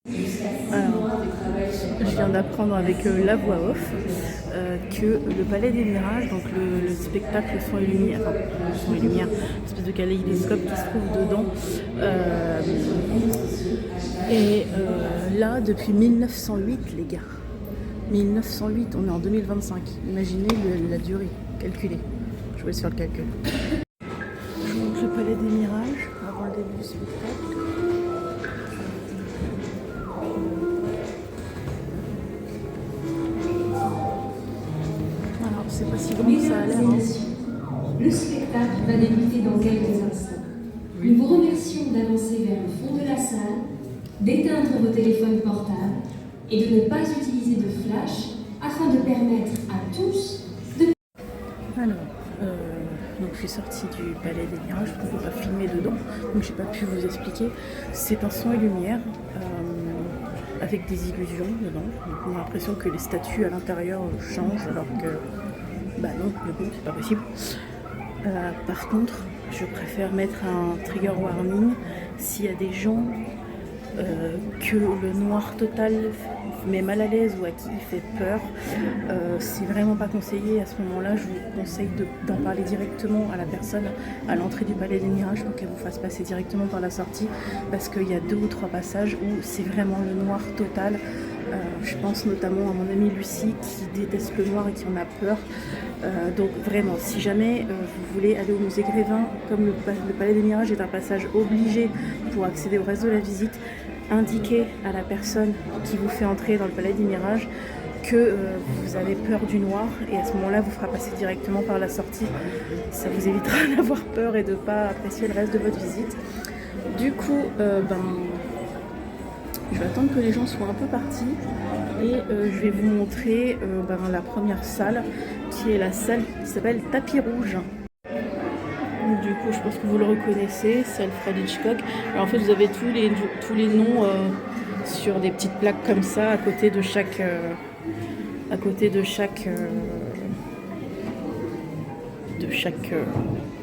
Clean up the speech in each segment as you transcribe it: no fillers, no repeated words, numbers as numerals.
Alors, je viens d'apprendre avec la voix off que le Palais des Mirages, donc le spectacle Son et Lumière, enfin Son et Lumière, une espèce de kaléidoscope qui se trouve dedans, est là depuis 1908 les gars. 1908, on est en 2025. Imaginez la durée, calculée. Je vous laisse faire le calcul. Je vous montre le Palais des Mirages avant le début du spectacle. Alors, c'est pas si grand que ça a l'air. Le spectacle va débuter dans quelques instants. Nous vous remercions d'avancer vers le fond de la salle, d'éteindre vos téléphones portables et de ne pas utiliser de flash afin de permettre à tous de... Alors, donc je suis sortie du Palais des Mirages, je ne pouvais pas filmer dedans, donc j'ai pas pu vous expliquer. C'est un son et lumière avec des illusions dedans. Donc on a l'impression que les statues à l'intérieur changent alors que bah non, du coup c'est pas possible. Par contre, je préfère mettre un trigger warning s'il y a des gens que le noir total met mal à l'aise ou à qui il fait peur. C'est vraiment pas conseillé. À ce moment-là, je vous conseille d'en parler directement à la personne à l'entrée du Palais des Mirages pour qu'elle vous fasse passer directement par la sortie, parce qu'il y a 2 ou 3 passages où c'est vraiment le noir total. Je pense notamment à mon amie Lucie qui déteste le noir et qui en a peur. Donc vraiment, si jamais vous voulez aller au musée Grévin, comme le Palais des Mirages est un passage obligé pour accéder au reste de la visite, indiquez à la personne qui vous fait entrer dans le Palais des Mirages que vous avez peur du noir, et à ce moment-là vous fera passer directement par la sortie. Ça vous évitera d'avoir peur et de ne pas apprécier le reste de votre visite. Du coup, je vais attendre que les gens soient un peu partis et je vais vous montrer la première salle, qui est la salle qui s'appelle Tapis Rouge. Du coup, je pense que vous le reconnaissez, c'est Alfred Hitchcock. Alors, en fait, vous avez tous les noms sur des petites plaques comme ça à côté de chaque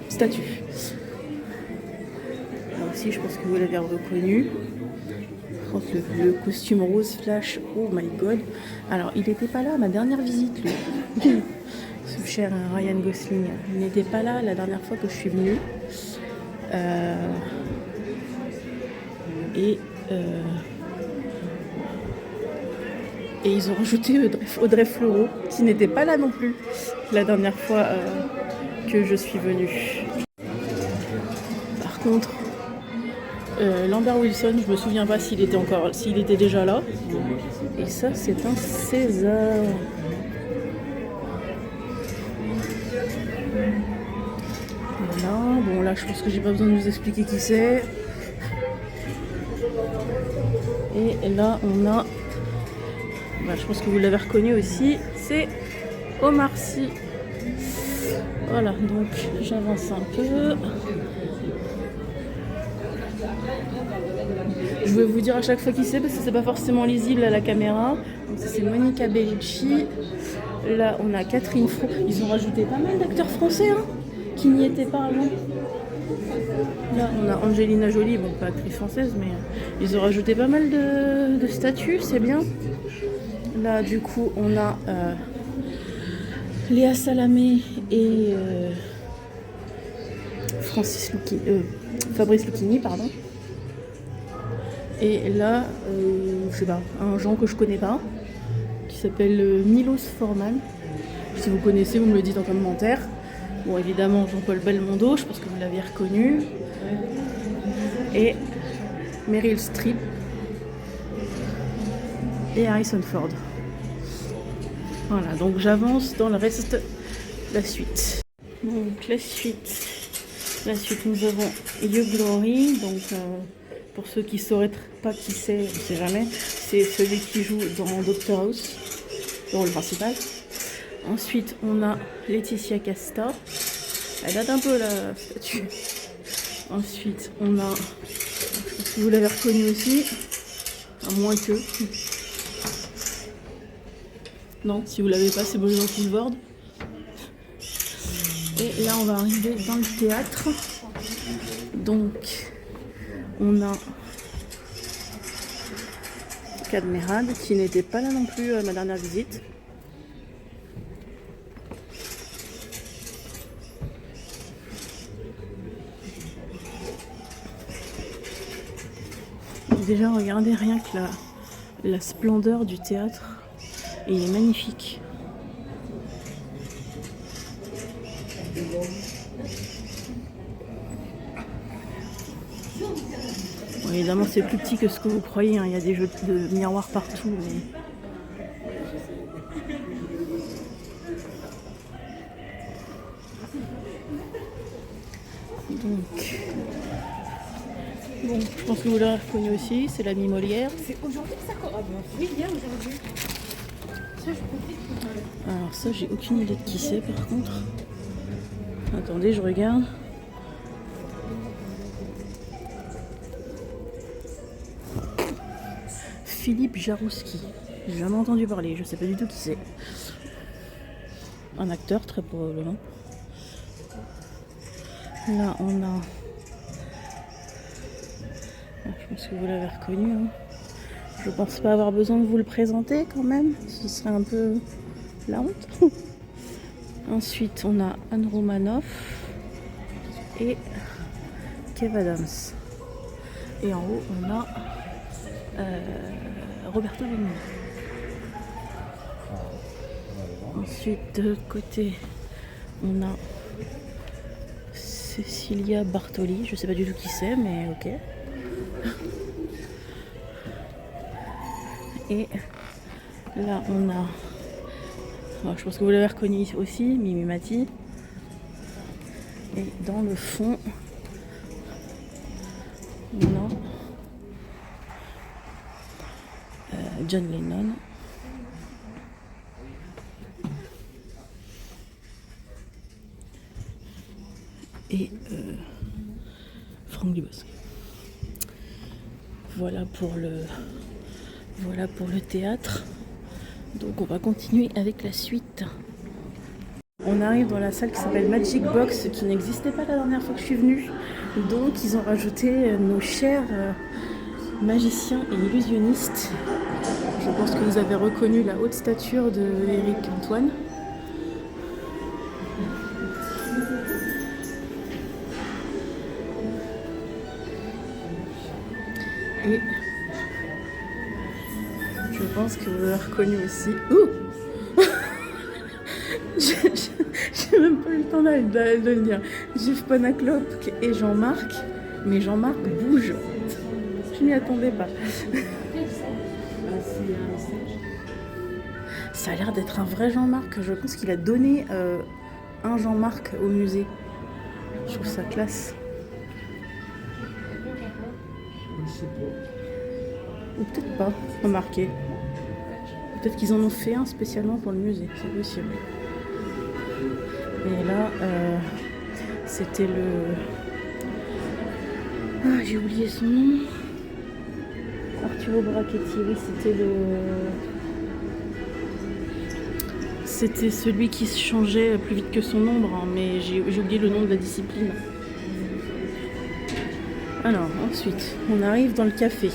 statue. Là aussi, je pense que vous l'avez reconnu. Par contre, le costume rose flash, oh my god. Alors, il n'était pas là à ma dernière visite, lui. Ce cher Ryan Gosling, il n'était pas là la dernière fois que je suis venue. Et ils ont rajouté Audrey Fleurot, qui n'était pas là non plus la dernière fois que je suis venue. Par contre, Lambert Wilson, je me souviens pas s'il était déjà là. Et ça, c'est un César. Voilà, bon là je pense que j'ai pas besoin de vous expliquer qui c'est. Et là on a, je pense que vous l'avez reconnu aussi, c'est Omar Sy. Voilà, donc j'avance un peu. Je vais vous dire à chaque fois qui c'est parce que c'est pas forcément lisible à la caméra. Donc ça, c'est Monica Bellucci. Là on a Catherine Fro. Ils ont rajouté pas mal d'acteurs français qui n'y étaient pas avant. Là on a Angelina Jolie, bon pas actrice française, mais ils ont rajouté pas mal de statues, c'est bien. Là du coup on a Léa Salamé et Fabrice Lucchini, pardon. Et là, je sais pas, un genre que je connais pas, qui s'appelle Milos Forman. Si vous connaissez, vous me le dites en commentaire. Bon, évidemment, Jean-Paul Belmondo, je pense que vous l'avez reconnu. Et Meryl Streep. Et Harrison Ford. Voilà, donc j'avance dans le reste, la suite. Donc la suite, nous avons You Glory, donc pour ceux qui ne sauraient pas qui c'est, on ne sait jamais, c'est celui qui joue dans Doctor House, le rôle principal. Ensuite, on a Laetitia Casta. Elle date un peu la statue. Ensuite, on a, je pense que vous l'avez reconnu aussi, à moins que. Non, si vous l'avez pas, c'est Bruno Poulvord. Et là, on va arriver dans le théâtre. Donc, on a Cascade Mérade, qui n'était pas là non plus à ma dernière visite. Déjà, regardez rien que la splendeur du théâtre. Et il est magnifique. Bon, évidemment, c'est plus petit que ce que vous croyez. Hein. Il y a des jeux de miroirs partout. Mais... Donc, bon, je pense que vous l'avez reconnu aussi, c'est l'ami Molière. C'est aujourd'hui que ça commence. Oui, bien aujourd'hui. Alors ça, j'ai aucune idée de qui c'est par contre. Attendez, je regarde. Philippe Jarouski. J'ai jamais entendu parler, je sais pas du tout qui c'est. Un acteur, très probablement. Là, on a... Je pense que vous l'avez reconnu. Hein. Je pense pas avoir besoin de vous le présenter quand même. Ce serait un peu la honte. Ensuite, on a Anne Romanoff et Kev Adams. Et en haut, on a Roberto Benigni. Ensuite, de l'autre côté, on a Cecilia Bartoli. Je sais pas du tout qui c'est, mais ok. Et là, on a... Alors, je pense que vous l'avez reconnu aussi, Mimi Mati. Et dans le fond, on a John Lennon. Et Franck Dubosc. Voilà pour le théâtre. Donc on va continuer avec la suite. On arrive dans la salle qui s'appelle Magic Box, qui n'existait pas la dernière fois que je suis venue. Donc ils ont rajouté nos chers magiciens et illusionnistes. Je pense que vous avez reconnu la haute stature de Éric Antoine. Et je pense que vous l'avez reconnu aussi. Ouh j'ai même pas eu le temps de le dire. Jeff Panaclope et Jean-Marc. Mais Jean-Marc bouge. Je m'y attendais pas. Ça a l'air d'être un vrai Jean-Marc. Je pense qu'il a donné un Jean-Marc au musée. Je trouve ça classe. Ou peut-être pas, remarquez. Peut-être qu'ils en ont fait un spécialement pour le musée, c'est possible. Et là, c'était le... Ah, j'ai oublié son nom. Arturo Brachetti, oui, c'était celui qui se changeait plus vite que son ombre, hein, mais j'ai oublié le nom de la discipline. Alors, ensuite, on arrive dans le café.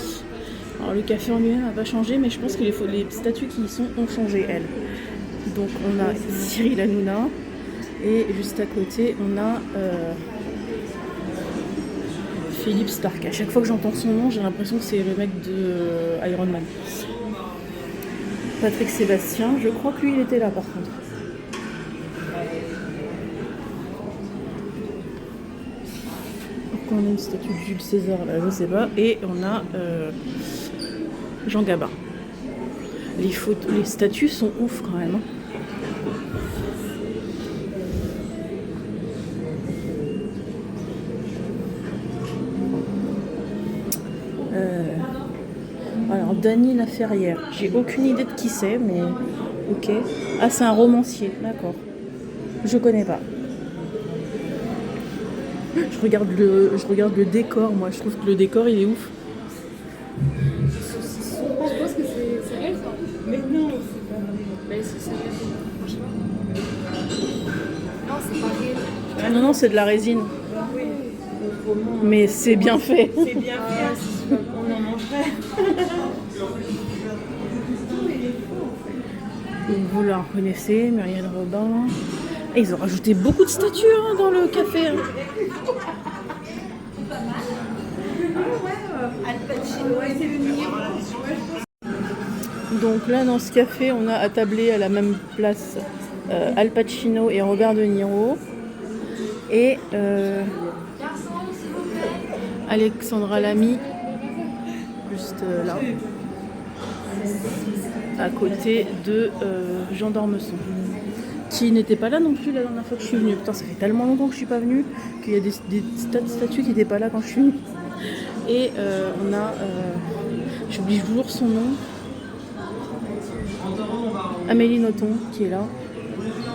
Alors, le café en lui-même n'a pas changé, mais je pense que les statues qui y sont ont changé, elles. Donc, on a Cyril Hanouna, et juste à côté, on a Philippe Stark. À chaque fois que j'entends son nom, j'ai l'impression que c'est le mec de Iron Man. Patrick Sébastien, je crois que lui, il était là, par contre. On a une statue de Jules César là, je sais pas, et on a Jean Gabin. Les statues sont ouf quand même. Hein. Alors Dany Laferrière, j'ai aucune idée de qui c'est, mais ok. Ah, c'est un romancier, d'accord. Je connais pas. Je regarde le décor, moi je trouve que le décor il est ouf. Je pense que c'est réel ça. Mais non, c'est pas réel. Mais si c'est réel. Non, c'est pas réel. Ah, non, c'est de la résine. Oui. Mais c'est bien fait. C'est bien fait, on en mangerait. Donc vous la reconnaissez, Muriel Robin. Et ils ont rajouté beaucoup de statues hein, dans le café. Hein. Donc là dans ce café on a attablé à la même place Al Pacino et Robert De Niro et Alexandra Lamy juste là à côté de Jean d'Ormesson qui n'était pas là non plus la dernière fois que je suis venue. Putain ça fait tellement longtemps que je suis pas venue qu'il y a des statues qui n'étaient pas là quand je suis venue. Et on a j'oublie toujours son nom, Amélie Nothomb qui est là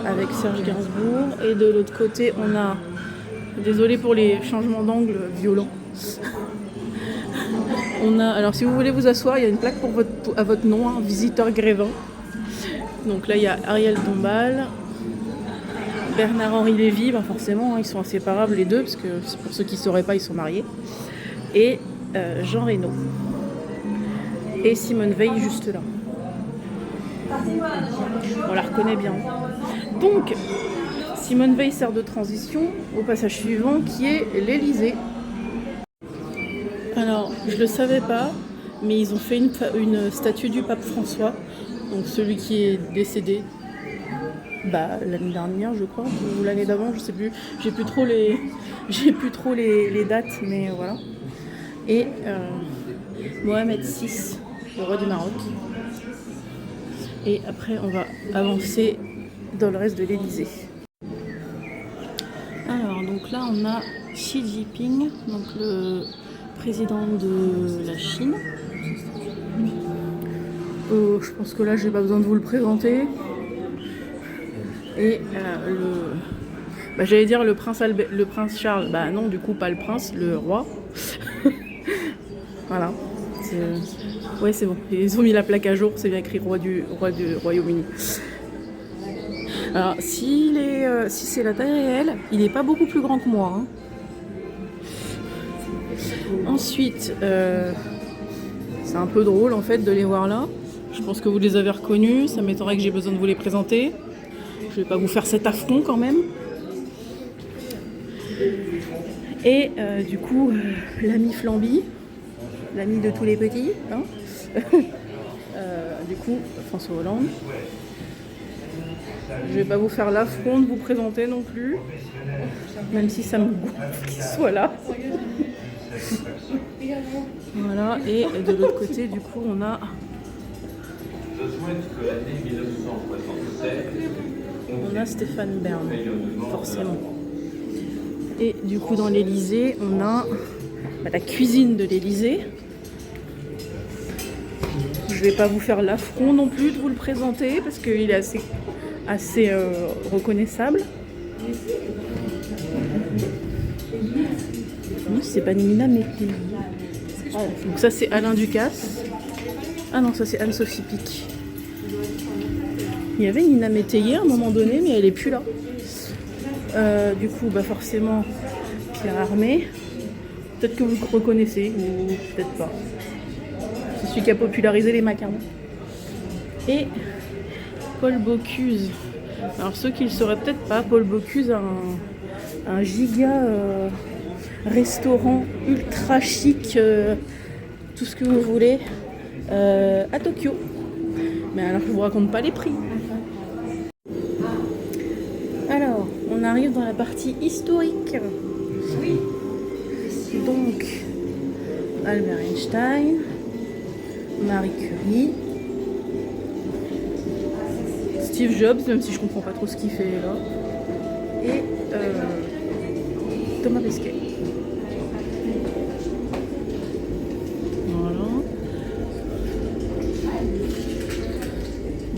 avec Serge Gainsbourg et de l'autre côté on a, désolé pour les changements d'angle violents, on a, alors si vous voulez vous asseoir il y a une plaque à votre nom, hein, visiteur Grévin. Donc là il y a Ariel Dombal, Bernard-Henri Lévy, ben forcément hein, ils sont inséparables les deux parce que pour ceux qui ne sauraient pas ils sont mariés, et Jean Reno et Simone Veil juste là. On la reconnaît bien. Donc, Simone Veil sert de transition au passage suivant qui est l'Élysée. Alors, je le savais pas, mais ils ont fait une statue du pape François, donc celui qui est décédé l'année dernière, je crois, ou l'année d'avant, je sais plus. J'ai plus trop les dates, mais voilà. Et Mohamed VI, le roi du Maroc. Et après, on va avancer dans le reste de l'Élysée. Alors, donc là, on a Xi Jinping, donc le président de la Chine. Je pense que là, j'ai pas besoin de vous le présenter. Et j'allais dire le prince Charles. Bah non, du coup, pas le prince, le roi. Voilà. Ouais, c'est bon. Ils ont mis la plaque à jour, c'est bien écrit roi du Royaume-Uni. Alors, si c'est la taille réelle, il n'est pas beaucoup plus grand que moi. Hein. Ensuite, c'est un peu drôle en fait de les voir là. Je pense que vous les avez reconnus. Ça m'étonnerait que j'ai besoin de vous les présenter. Je vais pas vous faire cet affront quand même. Et du coup, l'ami Flamby, l'ami de tous les petits. Hein. Du coup, François Hollande. Je vais pas vous faire l'affront de vous présenter non plus, même si ça me gonfle qu'il soit là. Voilà, et de l'autre côté, du coup, on a... On a Stéphane Bern, forcément. Et du coup, dans l'Élysée, on a la cuisine de l'Élysée. Je vais pas vous faire l'affront non plus de vous le présenter parce qu'il est assez reconnaissable. Non, c'est pas Nina Mété. Voilà. Donc ça c'est Alain Ducasse. Ah non, ça c'est Anne-Sophie Pic. Il y avait Nina Métayer à un moment donné, mais elle est plus là. Du coup, forcément, Pierre Armé. Peut-être que vous le reconnaissez, ou peut-être pas. C'est celui qui a popularisé les macarons. Et Paul Bocuse. Alors ceux qui ne le sauraient peut-être pas, Paul Bocuse a un giga restaurant ultra chic, tout ce que vous voulez, à Tokyo. Mais alors je vous raconte pas les prix. Alors, on arrive dans la partie historique. Donc, Albert Einstein, Marie Curie, Steve Jobs, même si je comprends pas trop ce qu'il fait là, et Thomas Pesquet. Voilà.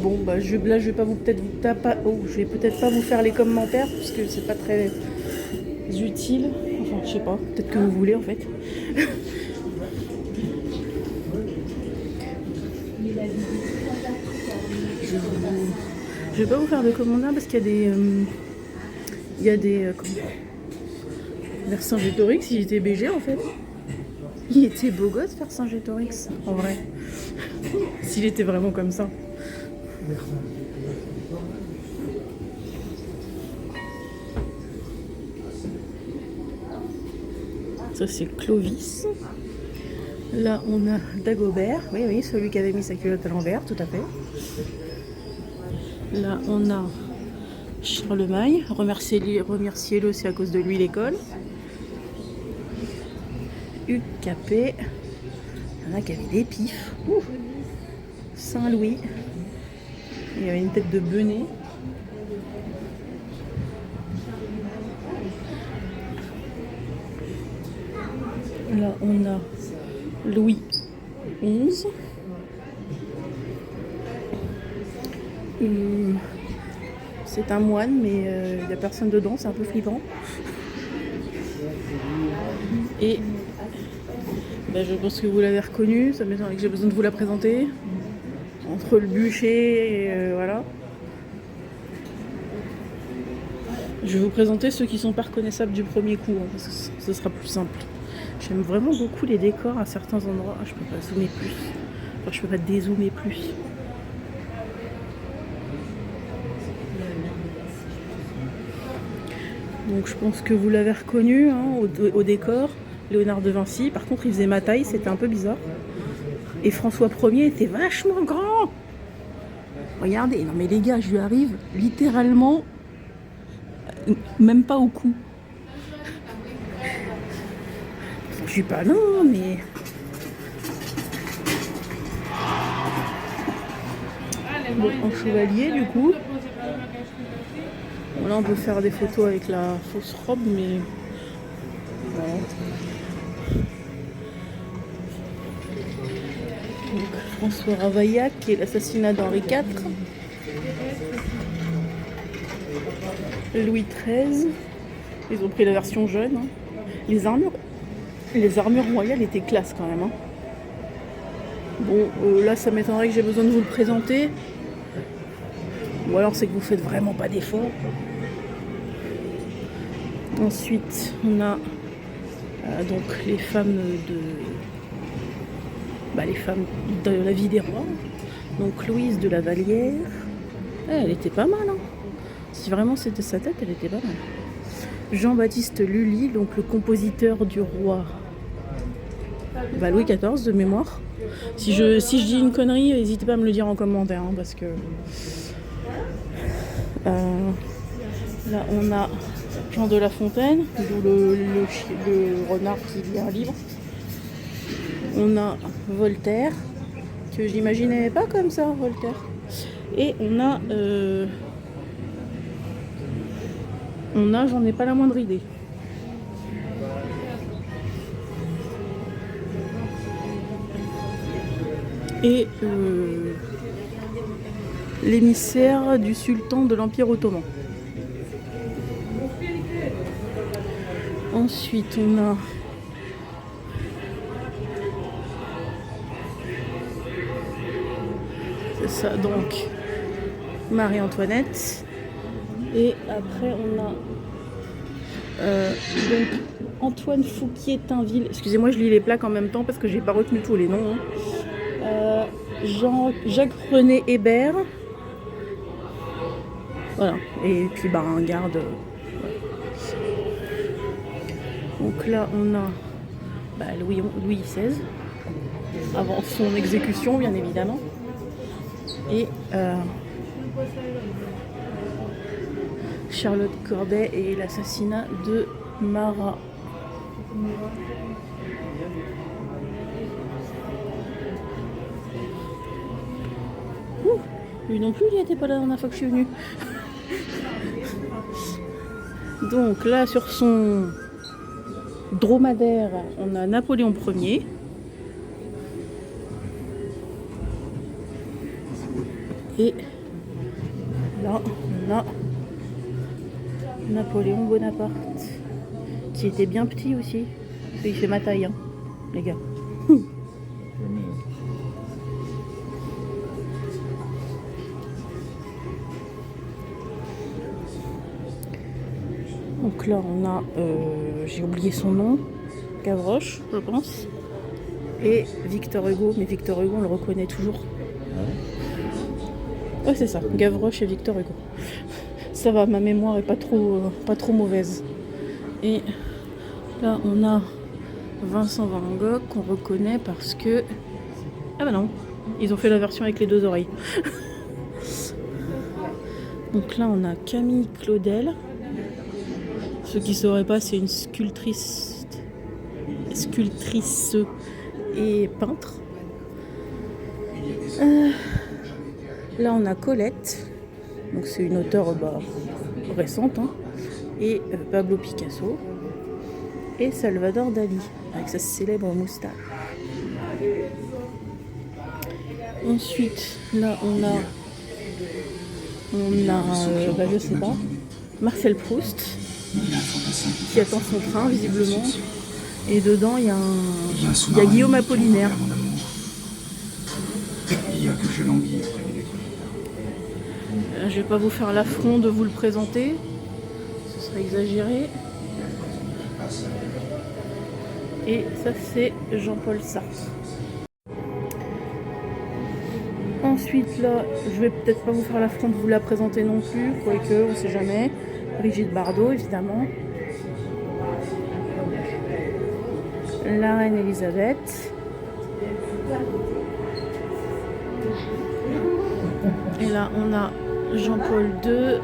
Bon là je vais pas je vais peut-être pas vous faire les commentaires parce que c'est pas très utile. Enfin je sais pas, peut-être que vous voulez en fait. Je vais pas vous faire de commentaires parce qu'il y a des Vercingétorix, il était BG en fait. Il était beau gosse Vercingétorix en vrai. S'il était vraiment comme ça. Ça c'est Clovis. Là on a Dagobert, oui, celui qui avait mis sa culotte à l'envers, tout à fait. Là on a Charlemagne, remerciez-le, c'est à cause de lui l'école. Hugues Capet, il y en a qui avaient des pifs. Saint-Louis, il y avait une tête de Benet. Là on a Louis XI. C'est un moine, mais il n'y a personne dedans, c'est un peu flippant. Et je pense que vous l'avez reconnu, ça m'étonnerait que j'ai besoin de vous la présenter. Entre le bûcher et voilà. Je vais vous présenter ceux qui sont pas reconnaissables du premier coup, hein, parce que ce sera plus simple. J'aime vraiment beaucoup les décors à certains endroits. Je peux pas zoomer plus. Enfin, je peux pas dézoomer plus. Donc je pense que vous l'avez reconnu hein, au décor. Léonard de Vinci. Par contre, il faisait ma taille, c'était un peu bizarre. Et François Ier était vachement grand. Regardez, non mais les gars, je lui arrive littéralement même pas au cou. Je suis pas non, mais bon, en chevalier du coup. Bon, là on peut faire des photos avec la fausse robe, mais voilà. Donc, François Ravaillac et l'assassinat d'Henri IV. Louis XIII. Ils ont pris la version jeune. Hein. Les armures royales étaient classe quand même. Hein. Bon, là ça m'étonnerait que j'ai besoin de vous le présenter. Ou alors c'est que vous faites vraiment pas d'efforts. Ensuite, on a donc les femmes de la vie des rois. Donc Louise de la Vallière. Elle était pas mal. Hein. Si vraiment c'était sa tête, elle était pas mal. Jean-Baptiste Lully, donc le compositeur du roi Louis XIV de mémoire. Si je dis une connerie, n'hésitez pas à me le dire en commentaire, hein, parce que là on a Jean de La Fontaine, d'où le renard qui lit un livre. On a Voltaire, que j'imaginais pas comme ça, Voltaire. Et on a, j'en ai pas la moindre idée. Et l'émissaire du sultan de l'Empire ottoman. Ensuite, on a c'est ça, donc Marie-Antoinette. Et après, on a donc Antoine Fouquier-Tinville. Excusez-moi, je lis les plaques en même temps parce que j'ai pas retenu tous les noms. Hein. Jacques-René Hébert. Voilà. Et puis un garde. Donc là, on a Louis XVI. Avant son exécution, bien évidemment. Et Charlotte Corday et l'assassinat de Marat. Lui non plus, il n'était pas là la dernière fois que je suis venue. Donc là, sur son dromadaire, on a Napoléon Ier. Et là, on a Napoléon Bonaparte, qui était bien petit aussi. Il fait ma taille, hein, les gars. Donc là, on a, j'ai oublié son nom, Gavroche, je pense, et Victor Hugo. Mais Victor Hugo, on le reconnaît toujours. Ouais, c'est ça, Gavroche et Victor Hugo. Ça va, ma mémoire est pas trop mauvaise. Et là, on a Vincent Van Gogh qu'on reconnaît parce que... Ah bah non, ils ont fait la version avec les 2 oreilles. Donc là on a Camille Claudel. Ceux qui ne sauraient pas, c'est une sculptrice et peintre. Là on a Colette, donc c'est une auteure récente, hein. Et Pablo Picasso et Salvador Dali avec sa célèbre moustache. Ensuite là on a je sais pas, Marcel Proust qui attend son train visiblement, et dedans il y a Guillaume Apollinaire. Je vais pas vous faire l'affront de vous le présenter, ce serait exagéré. Et ça c'est Jean-Paul Sartre. Ensuite là, je vais peut-être pas vous faire l'affront de vous la présenter non plus, quoique on sait jamais. Brigitte Bardot évidemment. La reine Elisabeth. Et là on a Jean-Paul II,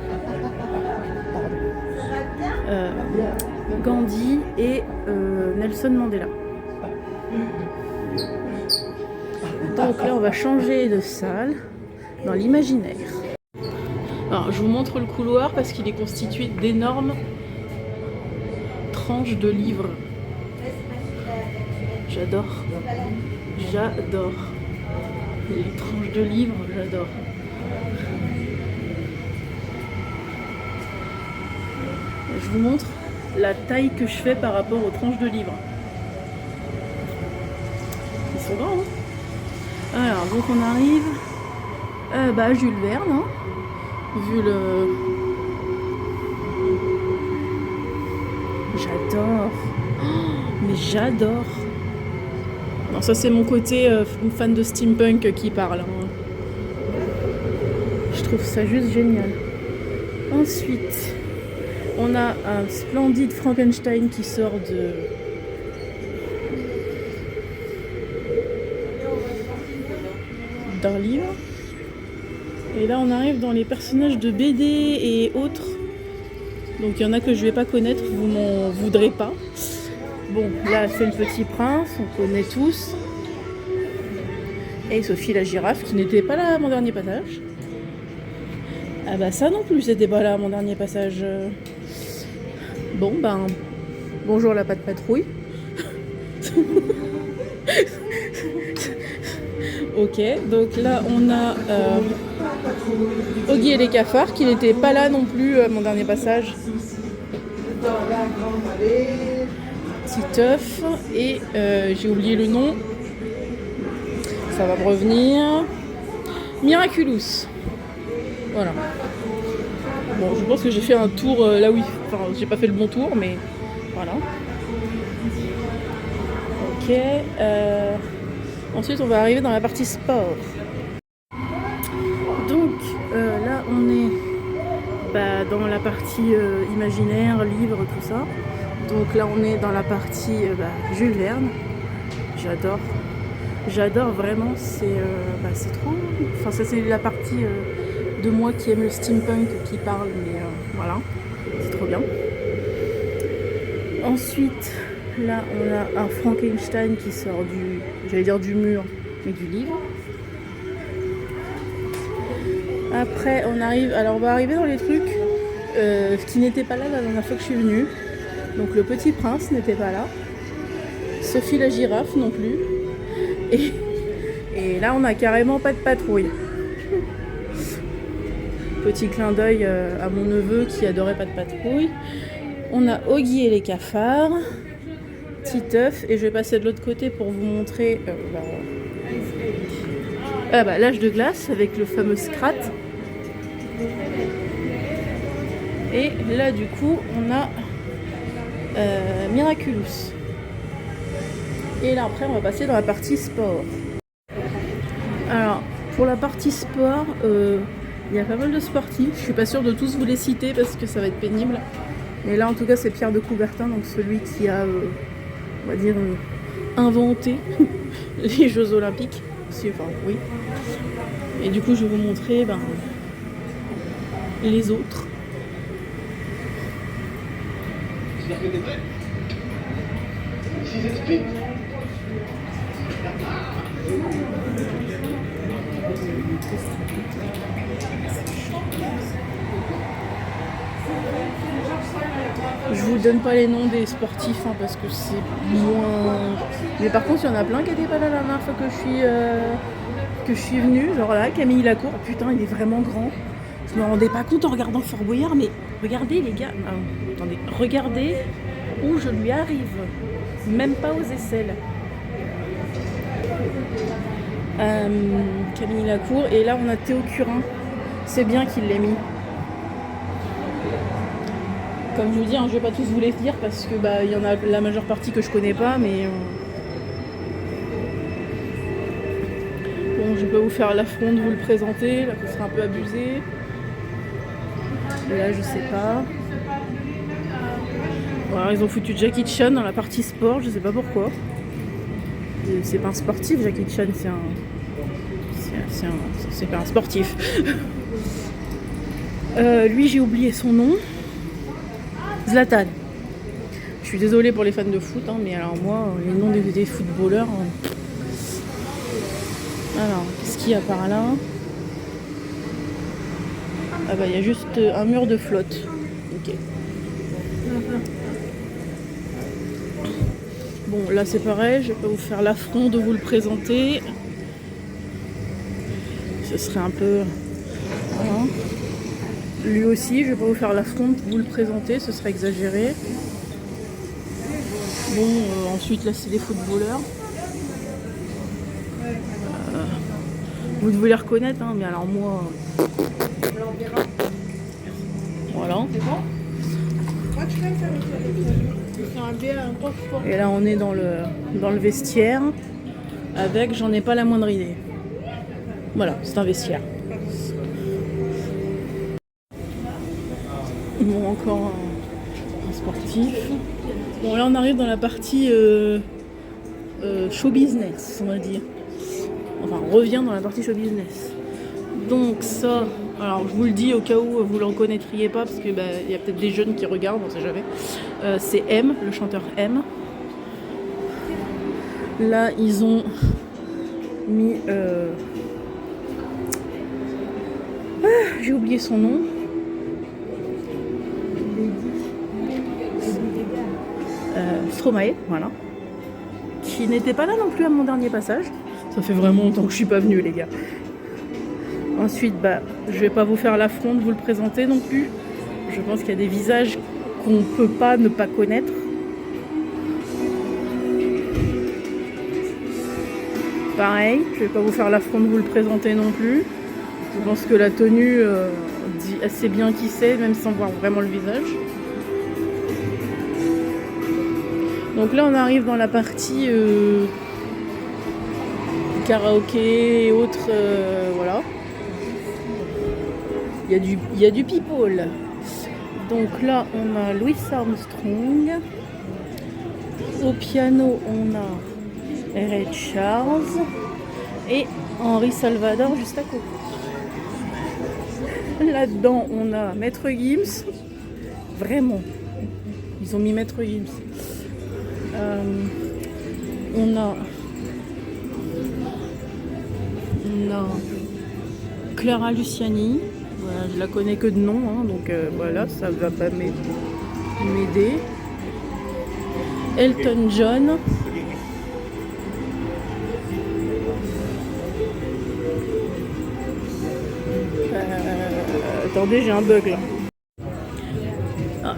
Gandhi et Nelson Mandela. Donc là on va changer de salle dans l'imaginaire. Alors je vous montre le couloir parce qu'il est constitué d'énormes tranches de livres. J'adore. Les tranches de livres, j'adore. Je vous montre la taille que je fais par rapport aux tranches de livres. Ils sont grands, hein. Alors, donc on arrive à Jules Verne, hein, vu le... J'adore. Oh, mais j'adore. Non, ça c'est mon côté fan de steampunk qui parle, hein. Je trouve ça juste génial. Ensuite, on a un splendide Frankenstein qui sort d'un livre. Et là on arrive dans les personnages de BD et autres. Donc il y en a que je vais pas connaître, vous m'en voudrez pas. Bon, là c'est le Petit Prince, on connaît tous. Et Sophie la girafe qui n'était pas là à mon dernier passage. Ah bah ça non plus c'était pas là à mon dernier passage. Bon ben, bonjour la patte patrouille. Ok, donc là on a Oggy et les cafards qui n'étaient pas là non plus à mon dernier passage. Titeuf et j'ai oublié le nom. Ça va me revenir. Miraculous. Voilà. Bon, je pense que j'ai fait un tour là où... Enfin, j'ai pas fait le bon tour, mais voilà. Ok. Ensuite, on va arriver dans la partie sport. Donc, là, on est dans la partie imaginaire, livre, tout ça. Donc là, on est dans la partie Jules Verne. J'adore. J'adore vraiment. C'est trop... Enfin, ça, c'est la partie de moi qui aime le steampunk qui parle, mais voilà. C'est trop bien. Ensuite... Là, on a un Frankenstein qui sort du mur, mais du livre. Après, on va arriver dans les trucs qui n'étaient pas là la dernière fois que je suis venue. Donc, le Petit Prince n'était pas là. Sophie la girafe non plus. Et là, on a carrément pas de patrouille. Petit clin d'œil à mon neveu qui adorait pas de patrouille. On a Oggy et les cafards. Titeuf, et je vais passer de l'autre côté pour vous montrer l'âge de glace avec le fameux Scrat. Et là du coup on a Miraculous. Et là après on va passer dans la partie sport. Alors pour la partie sport, il y a pas mal de sportifs. Je suis pas sûre de tous vous les citer parce que ça va être pénible. Mais là en tout cas c'est Pierre de Coubertin, donc celui qui a on va dire, inventé les Jeux Olympiques. Enfin, oui. Et du coup, je vais vous montrer les autres. J'espère que t'es prêt. Ici, j'explique. Je vous donne pas les noms des sportifs parce que c'est moins. Mais par contre, il y en a plein qui n'étaient pas là la dernière fois que je suis venue. Genre là, Camille Lacour. Oh, putain, il est vraiment grand. Je me rendais pas compte en regardant Fort Boyard, mais regardez les gars. Attendez, regardez où je lui arrive. Même pas aux aisselles. Camille Lacour. Et là, on a Théo Curin. C'est bien qu'il l'ait mis. Comme je vous dis, je vais pas tous vous les dire parce que il y en a la majeure partie que je connais pas, mais bon, je vais pas vous faire l'affront de vous le présenter, là, ce serait un peu abusé. Là, je sais pas. Voilà, ils ont foutu Jackie Chan dans la partie sport, je sais pas pourquoi. C'est pas un sportif, Jackie Chan, c'est pas un sportif. Lui, j'ai oublié son nom. Zlatan. Je suis désolée pour les fans de foot, mais alors moi, les noms des footballeurs. Alors, qu'est-ce qu'il y a par là? Ah il y a juste un mur de flotte. Ok. Bon, là c'est pareil, je vais pas vous faire l'affront de vous le présenter. Ce serait un peu. Voilà. Lui aussi, je vais pas vous faire l'affront de vous le présenter, ce serait exagéré. Bon, ensuite là c'est des footballeurs. Vous devez les reconnaître, mais alors moi. Voilà. Et là on est dans le vestiaire avec j'en ai pas la moindre idée. Voilà, c'est un vestiaire. Bon, encore un sportif. Bon, là on arrive dans la partie show business, on va dire. Enfin, on revient dans la partie show business. Donc ça, alors je vous le dis au cas où vous ne le reconnaîtriez pas, parce que y a peut-être des jeunes qui regardent, on sait jamais. C'est M, le chanteur M. Là, ils ont mis... j'ai oublié son nom. Stromae, voilà, qui n'était pas là non plus à mon dernier passage. Ça fait vraiment longtemps que je suis pas venue, les gars. Ensuite, je vais pas vous faire l'affront de vous le présenter non plus. Je pense qu'il y a des visages qu'on peut pas ne pas connaître. Pareil, je vais pas vous faire l'affront de vous le présenter non plus. Je pense que la tenue dit assez bien qui c'est, même sans voir vraiment le visage. Donc là on arrive dans la partie karaoké et autres, voilà. Il y a du people. Donc là on a Louis Armstrong. Au piano on a Ray Charles et Henri Salvador juste à côté. Là-dedans on a Maître Gims. Vraiment, ils ont mis Maître Gims. On a Clara Luciani, voilà, je la connais que de nom, donc voilà, ça va pas m'aider. Elton John. Attendez, j'ai un bug là.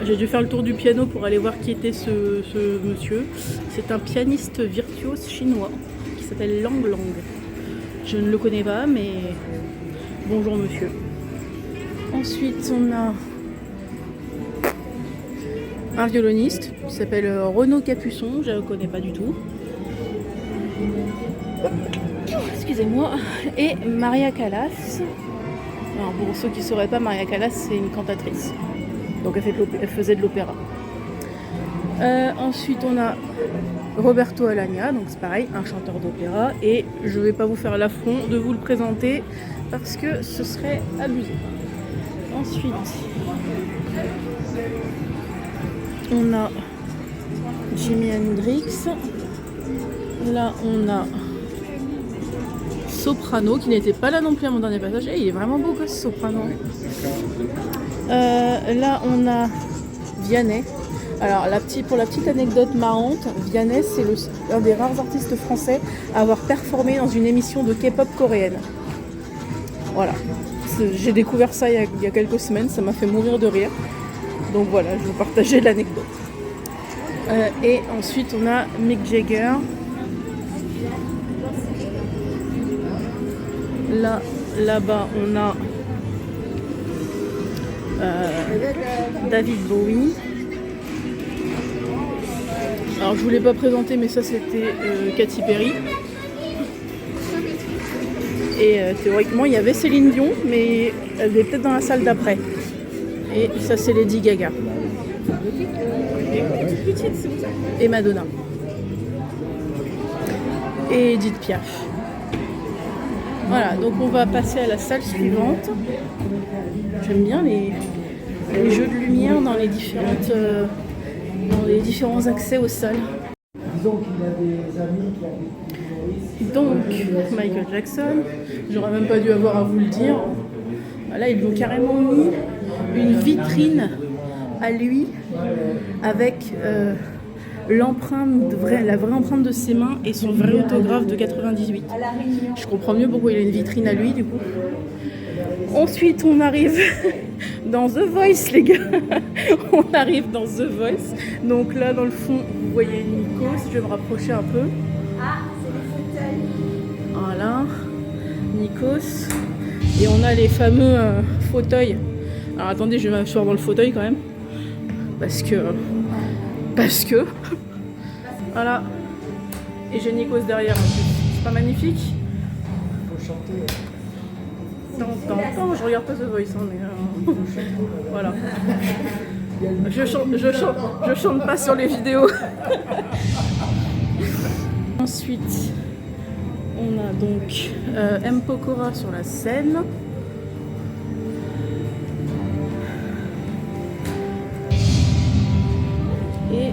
J'ai dû faire le tour du piano pour aller voir qui était ce monsieur. C'est un pianiste virtuose chinois qui s'appelle Lang Lang. Je ne le connais pas, mais bonjour monsieur. Ensuite, on a un violoniste qui s'appelle Renaud Capuçon. Je ne le connais pas du tout. Excusez-moi. Et Maria Callas. Alors, pour ceux qui ne sauraient pas, Maria Callas, c'est une cantatrice. Donc elle faisait de l'opéra. Ensuite, on a Roberto Alagna, donc c'est pareil, un chanteur d'opéra. Et je vais pas vous faire l'affront de vous le présenter parce que ce serait abusé. Ensuite, on a Jimi Hendrix. Là, on a Soprano, qui n'était pas là non plus à mon dernier passage. Et il est vraiment beau gosse, Soprano. Là, on a Vianney. Alors, pour la petite anecdote marrante, Vianney, c'est un des rares artistes français à avoir performé dans une émission de K-pop coréenne. Voilà. J'ai découvert ça il y a quelques semaines, ça m'a fait mourir de rire. Donc voilà, je vais vous partager l'anecdote. Et ensuite, on a Mick Jagger. Là-bas, on a David Bowie. Alors, je voulais pas présenter, mais ça, c'était Katy Perry. Et théoriquement, il y avait Céline Dion, mais elle est peut-être dans la salle d'après. Et ça, c'est Lady Gaga. Et Madonna. Et Edith Piaf. Voilà, donc on va passer à la salle suivante. J'aime bien les jeux de lumière dans les différents accès aux salles. Donc, Michael Jackson, j'aurais même pas dû avoir à vous le dire. Là, ils lui ont carrément mis une vitrine à lui avec la vraie empreinte de ses mains et son vrai autographe de 98. Je comprends mieux pourquoi il a une vitrine à lui, du coup. Ensuite, on arrive dans The Voice, les gars. On arrive dans The Voice. Donc là, dans le fond, vous voyez Nikos. Je vais me rapprocher un peu. Ah, c'est les fauteuils. Voilà, Nikos. Et on a les fameux fauteuils. Alors attendez, je vais m'asseoir dans le fauteuil quand même. Parce que... Voilà. Et j'ai Nikos derrière en plus. C'est pas magnifique? Faut chanter. Je regarde pas The Voice, hein, mais voilà. Je chante pas sur les vidéos. Ensuite, on a donc M. Pokora sur la scène. Et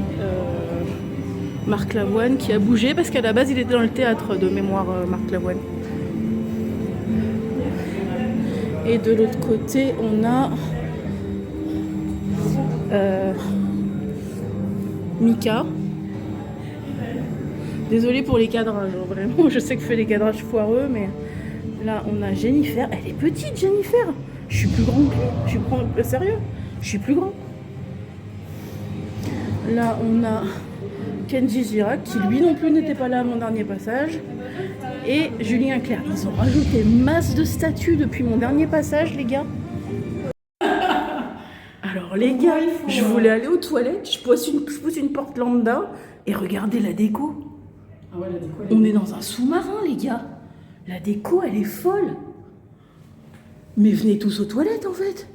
Marc Lavoine qui a bougé parce qu'à la base il était dans le théâtre de mémoire, Marc Lavoine. Et de l'autre côté, on a Mika. Désolée pour les cadrages, vraiment, je sais que je fais des cadrages foireux, mais là, on a Jennifer. Elle est petite, Jennifer. Je suis plus grande que lui. Je suis sérieux. Je suis plus grand. Là, on a Kenji Girac, qui lui non plus n'était pas là à mon dernier passage. Et Julien Clerc. Ils ont rajouté masse de statues depuis mon dernier passage, les gars. Alors, les gars, je voulais aller aux toilettes. Je pousse une porte lambda et regardez la déco. Ah ouais, la déco, On est dans un sous-marin, les gars. La déco, elle est folle. Mais venez tous aux toilettes, en fait.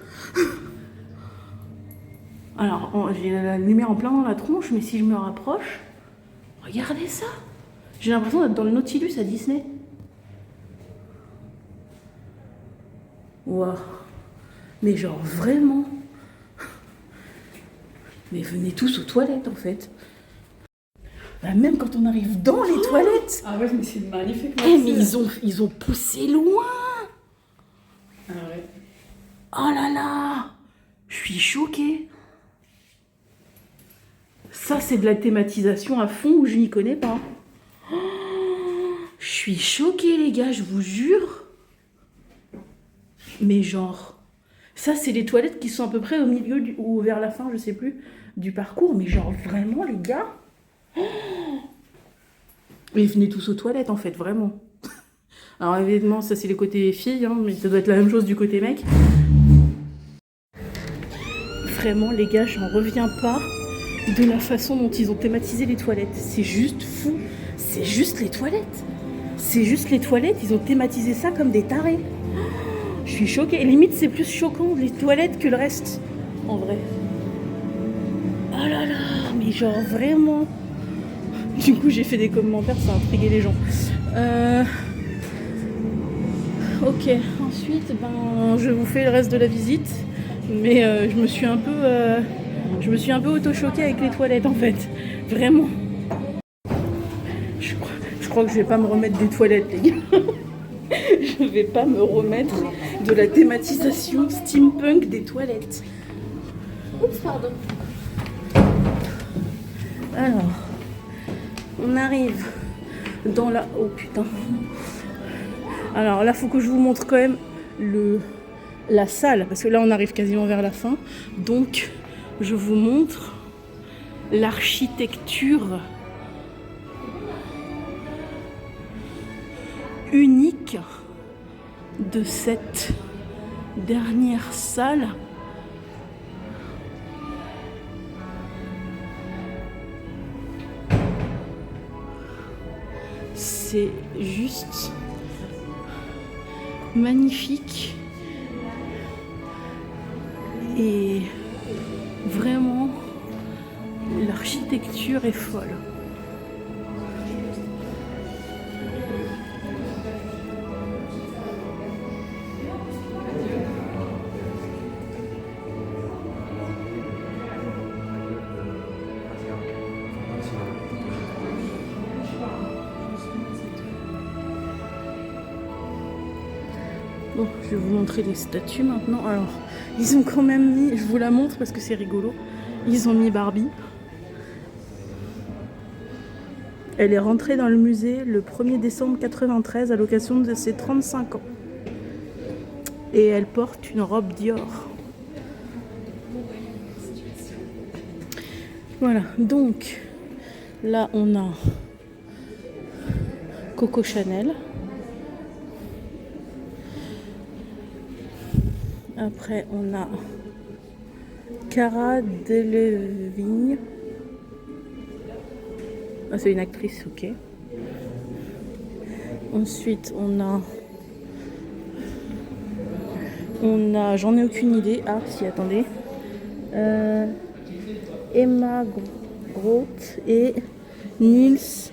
Alors, j'ai la lumière en plein dans la tronche, mais si je me rapproche, regardez ça. J'ai l'impression d'être dans le Nautilus à Disney. Waouh. Mais genre, vraiment. Mais venez tous aux toilettes, en fait. Bah, même quand on arrive dans les toilettes. Ah ouais, mais c'est magnifique. Eh, mais ils ont poussé loin. Ah ouais. Oh là là. Je suis choquée. Ça, c'est de la thématisation à fond où je n'y connais pas. Oh, je suis choquée, les gars, je vous jure. Mais genre, ça, c'est les toilettes qui sont à peu près au milieu ou vers la fin, je sais plus, du parcours. Mais genre, vraiment, les gars. Oh, mais venez tous aux toilettes, en fait, vraiment. Alors, évidemment, ça, c'est les côtés filles, hein, mais ça doit être la même chose du côté mec. Vraiment, les gars, j'en reviens pas de la façon dont ils ont thématisé les toilettes. C'est juste fou. C'est juste les toilettes. C'est juste les toilettes. Ils ont thématisé ça comme des tarés. Je suis choquée. Limite, c'est plus choquant les toilettes que le reste, en vrai. Oh là là, mais genre vraiment. Du coup, j'ai fait des commentaires, ça a intrigué les gens. Ok, ensuite, je vous fais le reste de la visite. Mais je me suis un peu auto-choquée avec les toilettes en fait. Vraiment. Je crois que je vais pas me remettre des toilettes, les gars. Je vais pas me remettre de la thématisation steampunk des toilettes. Oups, pardon. Alors, on arrive dans la... Oh putain. Alors là, faut que je vous montre quand même la salle, parce que là, on arrive quasiment vers la fin. Donc, je vous montre l'architecture unique de cette dernière salle. C'est juste magnifique et vraiment l'architecture est folle. Bon, je vais vous montrer les statues maintenant. Alors, ils ont quand même mis, je vous la montre parce que c'est rigolo, ils ont mis Barbie. Elle est rentrée dans le musée le 1er décembre 93 à l'occasion de ses 35 ans. Et elle porte une robe Dior. Voilà, donc là on a Coco Chanel. Après, on a Cara Delevingne. Ah, c'est une actrice, ok. Ensuite, on a, j'en ai aucune idée. Ah, si, attendez. Emma Groth et Nils,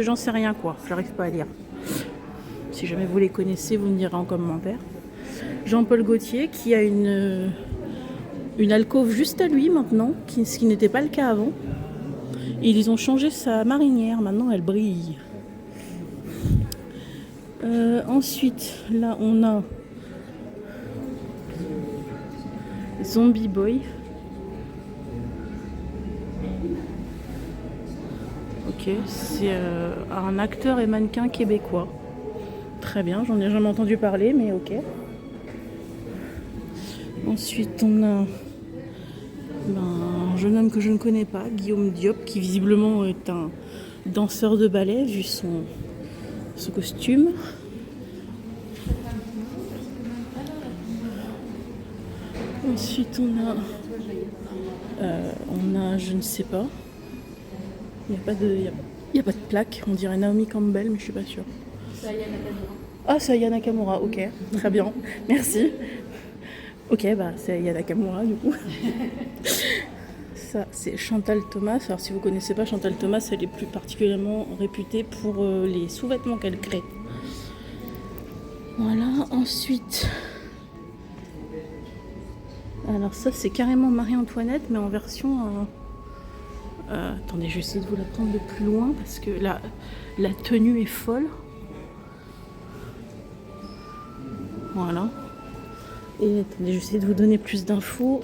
j'en sais rien quoi. J'arrive pas à lire. Si jamais vous les connaissez, vous me direz en commentaire. Jean-Paul Gaultier qui a une alcôve juste à lui maintenant, ce qui n'était pas le cas avant. Ils ont changé sa marinière, maintenant elle brille. Ensuite, là on a Zombie Boy. Ok, c'est un acteur et mannequin québécois. Très bien, j'en ai jamais entendu parler, mais ok. Ensuite, on a un jeune homme que je ne connais pas, Guillaume Diop, qui visiblement est un danseur de ballet, vu son costume. Ensuite, on a, je ne sais pas. Il n'y a pas de plaque. On dirait Naomi Campbell, mais je suis pas sûre. C'est Aya Nakamura. Ah, c'est Aya Nakamura, ok. Très bien, merci. Ok, c'est Aya Nakamura, du coup. Ça, c'est Chantal Thomas. Alors, si vous ne connaissez pas Chantal Thomas, elle est plus particulièrement réputée pour les sous-vêtements qu'elle crée. Voilà, ensuite... Alors ça, c'est carrément Marie-Antoinette, mais en version... attendez, je vais essayer de vous la prendre de plus loin, parce que la tenue est folle. Voilà. Et attendez, je vais essayer de vous donner plus d'infos.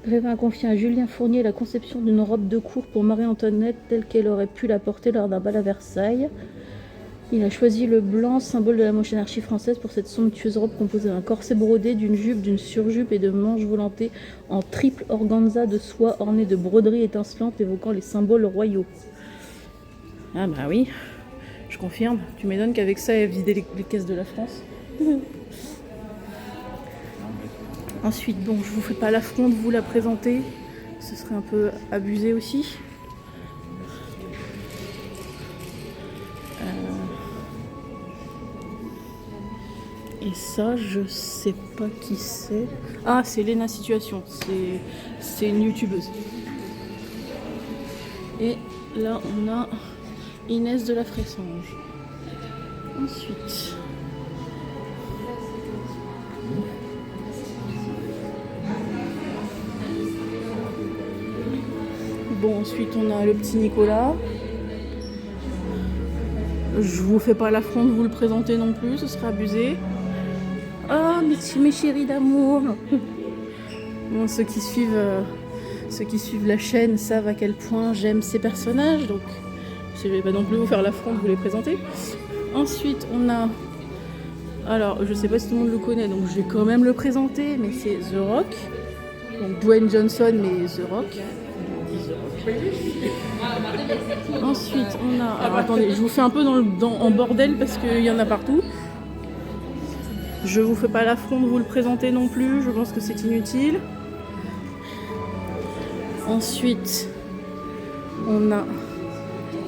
Grévin a confié à Julien Fournier la conception d'une robe de cour pour Marie-Antoinette telle qu'elle aurait pu la porter lors d'un bal à Versailles. Il a choisi le blanc, symbole de la monarchie française, pour cette somptueuse robe composée d'un corset brodé, d'une jupe, d'une surjupe et de manches volantées en triple organza de soie ornée de broderies étincelantes évoquant les symboles royaux. Ah bah oui, je confirme. Tu m'étonnes qu'avec ça, elle a vidé les caisses de la France. Ensuite, bon, je vous fais pas l'affront de vous la présenter. Ce serait un peu abusé aussi. Et ça, je sais pas qui c'est. Ah, c'est Lena Situation. C'est une youtubeuse. Et là, on a Inès de la Fressange. Ensuite. Bon, ensuite, on a le petit Nicolas. Je vous fais pas l'affront de vous le présenter non plus, ce serait abusé. Ah, mes chéris d'amour. Bon, ceux qui suivent la chaîne savent à quel point j'aime ces personnages, donc je vais pas non plus vous faire l'affront de vous les présenter. Ensuite, on a... Alors, je sais pas si tout le monde le connaît, donc je vais quand même le présenter, mais c'est The Rock. Donc Dwayne Johnson, mais The Rock. Ensuite, on a... Alors, attendez, je vous fais un peu en bordel parce qu'il y en a partout. Je vous fais pas l'affront de vous le présenter non plus, je pense que c'est inutile. Ensuite, on a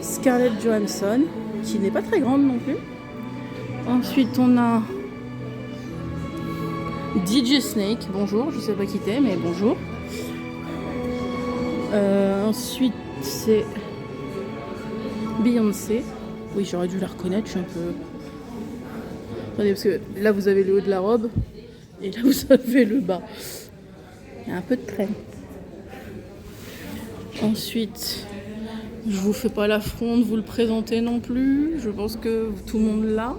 Scarlett Johansson, qui n'est pas très grande non plus. Ensuite, on a DJ Snake, bonjour, je sais pas qui t'es, mais bonjour. Ensuite, c'est Beyoncé. Oui, j'aurais dû la reconnaître, je suis un peu... Attendez, parce que là, vous avez le haut de la robe, et là, vous avez le bas. Il y a un peu de traîne. Ensuite, je vous fais pas l'affront de vous le présenter non plus. Je pense que tout le monde l'a.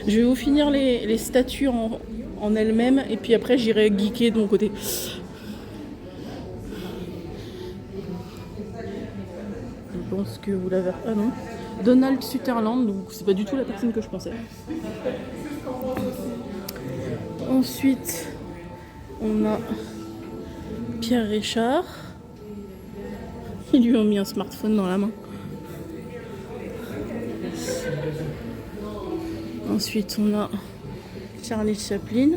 Je vais vous finir les statues en elles-mêmes, et puis après, j'irai geeker de mon côté. Je pense que vous l'avez... Ah non. Donald Sutherland, donc c'est pas du tout la personne que je pensais. Ensuite, on a Pierre Richard. Ils lui ont mis un smartphone dans la main. Ensuite, on a Charlie Chaplin.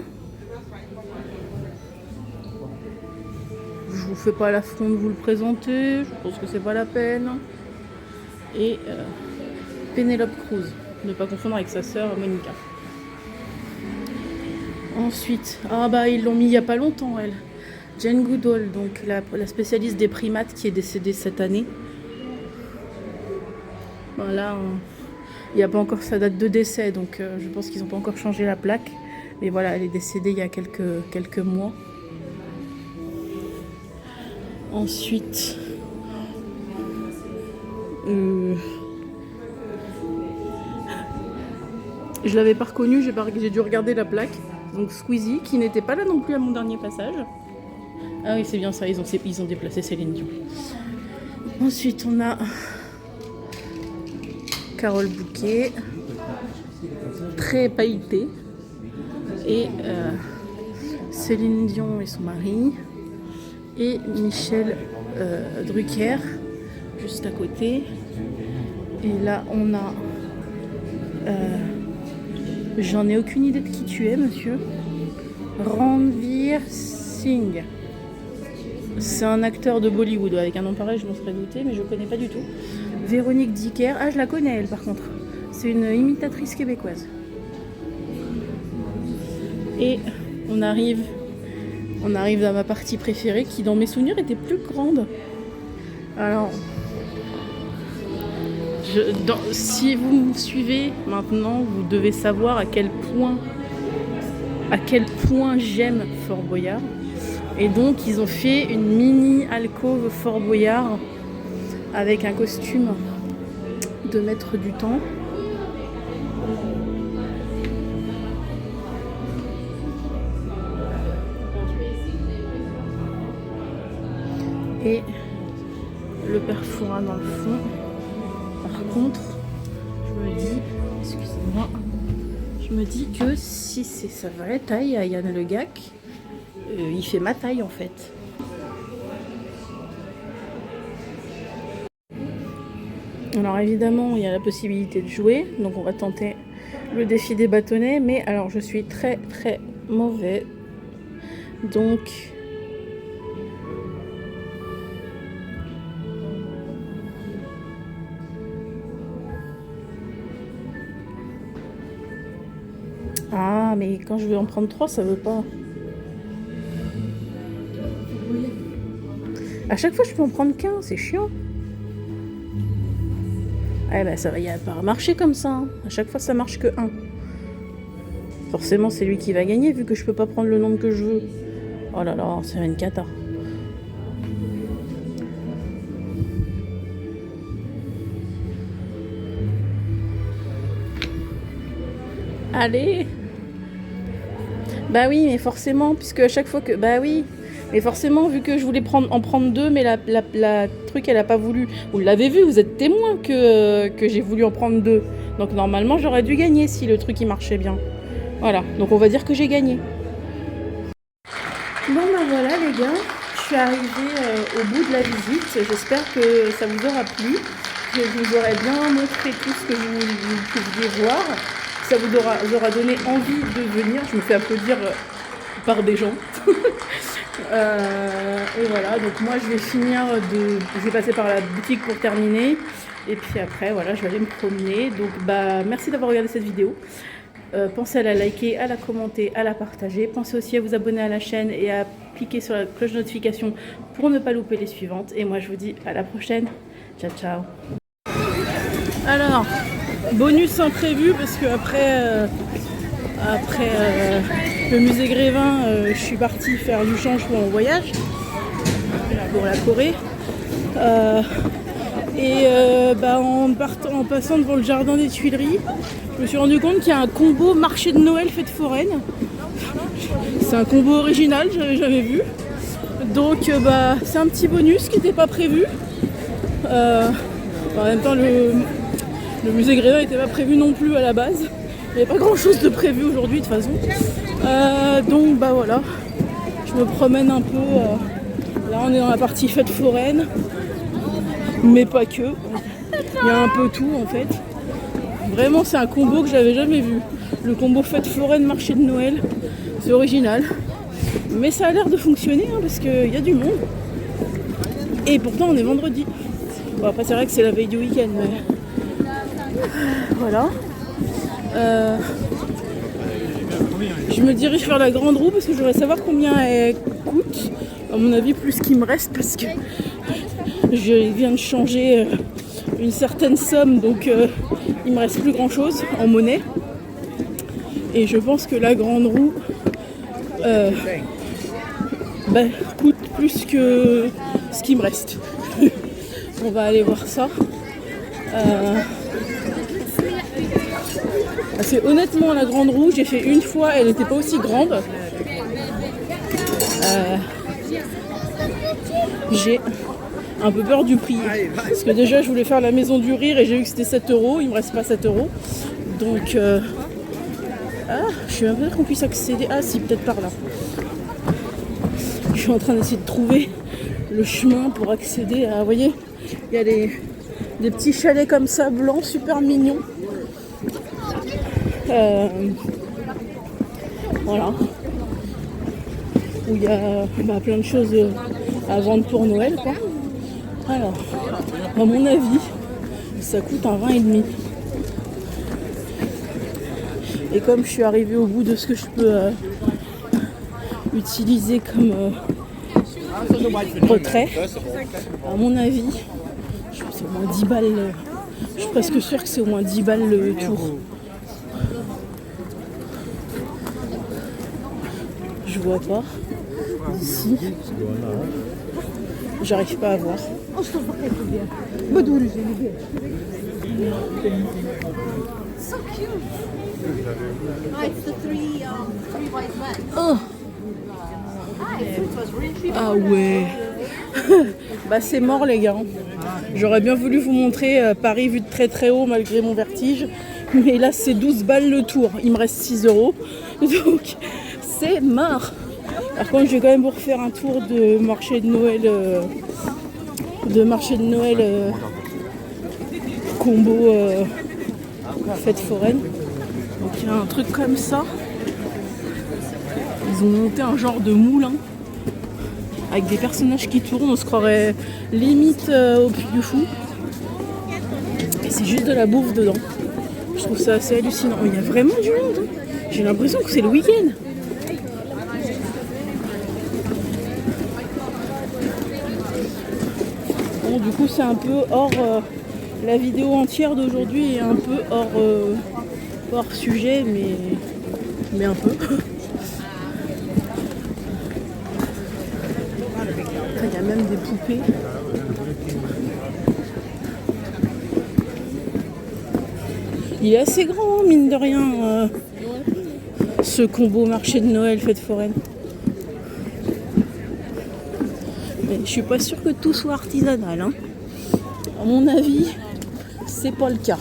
Je vous fais pas l'affront de vous le présenter, je pense que c'est pas la peine. Et Penelope Cruz, ne pas confondre avec sa sœur Monica. Ensuite, ah bah ils l'ont mis il y a pas longtemps elle. Jane Goodall, donc la spécialiste des primates qui est décédée cette année. Voilà, il n'y a pas encore sa date de décès, donc je pense qu'ils n'ont pas encore changé la plaque. Mais voilà, elle est décédée il y a quelques mois. Ensuite, je l'avais pas reconnu, j'ai dû regarder la plaque. Donc Squeezie, qui n'était pas là non plus à mon dernier passage. Ah oui, c'est bien ça, ils ont déplacé Céline Dion. Ensuite, on a Carole Bouquet, très pailletée. Et Céline Dion et son mari. Et Michel Drucker, juste à côté. Et là, on a... j'en ai aucune idée de qui tu es, monsieur. Ranveer Singh. C'est un acteur de Bollywood. Avec un nom pareil, je m'en serais douté, mais je ne connais pas du tout. Véronique Dicker. Ah, je la connais, elle, par contre. C'est une imitatrice québécoise. Et on arrive à ma partie préférée, qui, dans mes souvenirs, était plus grande. Alors... si vous me suivez maintenant, vous devez savoir à quel point j'aime Fort Boyard. Et donc ils ont fait une mini alcôve Fort Boyard avec un costume de maître du temps. Et le père Fouras dans le fond. Par contre, je me dis que si c'est sa vraie taille à Yann Le Gac, il fait ma taille en fait. Alors évidemment, il y a la possibilité de jouer, donc on va tenter le défi des bâtonnets, mais alors je suis très très mauvais, donc... Ah, mais quand je veux en prendre 3, ça veut pas. À chaque fois, je peux en prendre qu'un, c'est chiant. Eh ben, ça va y pas marcher comme ça. Hein. À chaque fois, ça marche que 1. Forcément, c'est lui qui va gagner vu que je peux pas prendre le nombre que je veux. Oh là là, c'est une cata. Allez. Bah oui, mais forcément, puisque à chaque fois que... Bah oui, mais forcément, vu que je voulais en prendre 2, mais la truc, elle a pas voulu. Vous l'avez vu, vous êtes témoin que j'ai voulu en prendre 2. Donc normalement, j'aurais dû gagner si le truc, il marchait bien. Voilà, donc on va dire que j'ai gagné. Bon ben voilà les gars, je suis arrivée au bout de la visite. J'espère que ça vous aura plu, que je vous aurai bien montré tout ce que vous pouviez voir. Ça vous aura donné envie de venir. Je me fais applaudir par des gens. Et voilà, donc moi je vais je vais passer par la boutique pour terminer. Et puis après, voilà, je vais aller me promener. Donc bah merci d'avoir regardé cette vidéo. Pensez à la liker, à la commenter, à la partager. Pensez aussi à vous abonner à la chaîne et à cliquer sur la cloche de notification pour ne pas louper les suivantes. Et moi je vous dis à la prochaine. Ciao ciao. Alors, bonus imprévu parce que après le musée Grévin, je suis partie faire du changement en voyage pour la Corée. En passant devant le jardin des Tuileries, je me suis rendu compte qu'il y a un combo marché de Noël fête foraine. C'est un combo original, j'avais jamais vu. Donc c'est un petit bonus qui n'était pas prévu. En même temps, le musée Grévin n'était pas prévu non plus à la base. Il n'y avait pas grand chose de prévu aujourd'hui de toute façon. Donc voilà, je me promène un peu. Là on est dans la partie fête foraine, mais pas que. Il y a un peu tout en fait. Vraiment c'est un combo que j'avais jamais vu. Le combo fête foraine marché de Noël, c'est original. Mais ça a l'air de fonctionner hein, parce qu'il y a du monde. Et pourtant on est vendredi. Bon après c'est vrai que c'est la veille du week-end mais... Voilà. Je me dirige vers la grande roue parce que je voudrais savoir combien elle coûte. À mon avis plus qu'il me reste parce que je viens de changer une certaine somme donc il me reste plus grand chose en monnaie. Et je pense que la grande roue coûte plus que ce qui me reste. On va aller voir ça. C'est honnêtement la grande roue, j'ai fait une fois, elle n'était pas aussi grande. J'ai un peu peur du prix. Parce que déjà je voulais faire la maison du rire et j'ai vu que c'était 7 €, il me reste pas 7 €. Donc je suis un peu sûr qu'on puisse accéder. Ah si, peut-être par là. Je suis en train d'essayer de trouver le chemin pour accéder à. Vous voyez, il y a des petits chalets comme ça blancs, super mignons. Voilà. Où il y a plein de choses à vendre pour Noël quoi. Alors, à mon avis, ça coûte un 20,5 €. Et comme je suis arrivée au bout de ce que je peux utiliser comme retrait, à mon avis, c'est au moins 10 balles. Je suis presque sûre que c'est au moins 10 balles le tour. Je vois pas d'ici. J'arrive pas à voir. Oh. Ah ouais. Bah c'est mort les gars. J'aurais bien voulu vous montrer Paris vu de très très haut malgré mon vertige. Mais là c'est 12 balles le tour. Il me reste 6 €. Donc c'est mort. Par contre je vais quand même vous refaire un tour de marché de Noël. Combo fête foraine. Donc il y a un truc comme ça. Ils ont monté un genre de moulin avec des personnages qui tournent. On se croirait limite au Puy du Fou. Et c'est juste de la bouffe dedans. Je trouve ça assez hallucinant. Il y a vraiment du monde. J'ai l'impression que c'est le week-end. Bon, du coup, c'est un peu hors... la vidéo entière d'aujourd'hui est un peu hors sujet, mais un peu. Il y a même des poupées. Il est assez grand, mine de rien, ce combo marché de Noël, fête foraine. Mais je suis pas sûre que tout soit artisanal, hein. À mon avis, c'est pas le cas.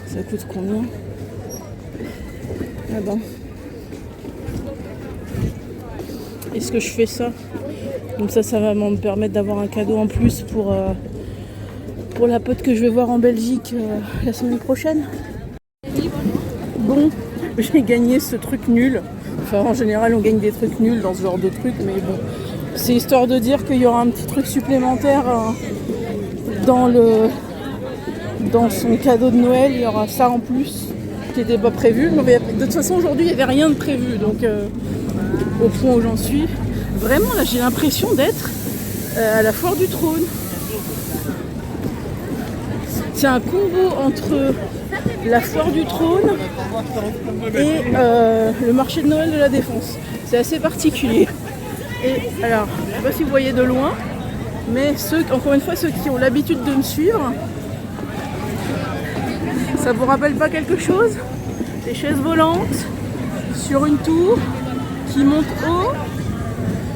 Ça coûte combien? Ah ben. Est-ce que je fais ça? Comme ça va me permettre d'avoir un cadeau en plus pour la pote que je vais voir en Belgique la semaine prochaine. Bon, j'ai gagné ce truc nul. Enfin, en général, on gagne des trucs nuls dans ce genre de truc, mais bon, c'est histoire de dire qu'il y aura un petit truc supplémentaire dans son cadeau de Noël. Il y aura ça en plus qui n'était pas prévu. Mais de toute façon, aujourd'hui, il n'y avait rien de prévu. Donc, au point où j'en suis, vraiment, là, j'ai l'impression d'être à la foire du trône. C'est un combo entre la foire du trône et le marché de Noël de la Défense. C'est assez particulier. Et alors, je ne sais pas si vous voyez de loin, mais encore une fois, ceux qui ont l'habitude de me suivre, ça vous rappelle pas quelque chose? Des chaises volantes sur une tour qui monte haut.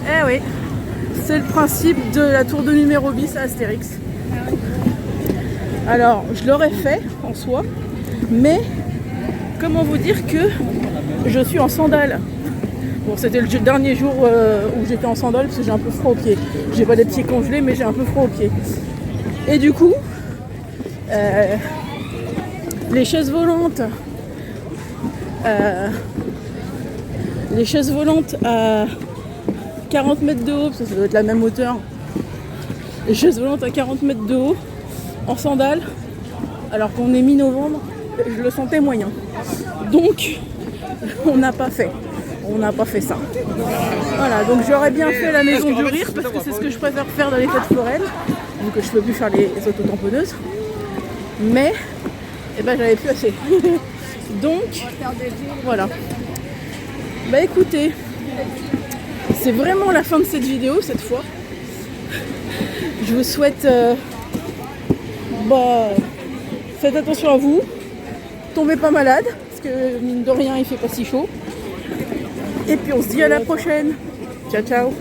Eh oui, c'est le principe de la tour de numéro bis à Astérix. Alors, je l'aurais fait en soi, mais comment vous dire que je suis en sandales? Bon, c'était le dernier jour où j'étais en sandales parce que j'ai un peu froid aux pieds. J'ai pas des pieds congelés, mais j'ai un peu froid aux pieds. Et du coup, les chaises volantes à 40 mètres de haut, parce que ça doit être la même hauteur. Les chaises volantes à 40 mètres de haut, en sandales, alors qu'on est mi-novembre, je le sentais moyen. Donc, on n'a pas fait ça. Voilà, donc j'aurais bien fait la maison du rire, parce que c'est ce que je préfère faire dans les fêtes foraines, donc je peux plus faire les autotamponneuses. Mais, j'avais plus assez. Donc, voilà. Bah écoutez, c'est vraiment la fin de cette vidéo cette fois. Je vous souhaite... faites attention à vous. Tombez pas malade, parce que mine de rien il fait pas si chaud. Et puis on se dit à la prochaine. Ciao ciao.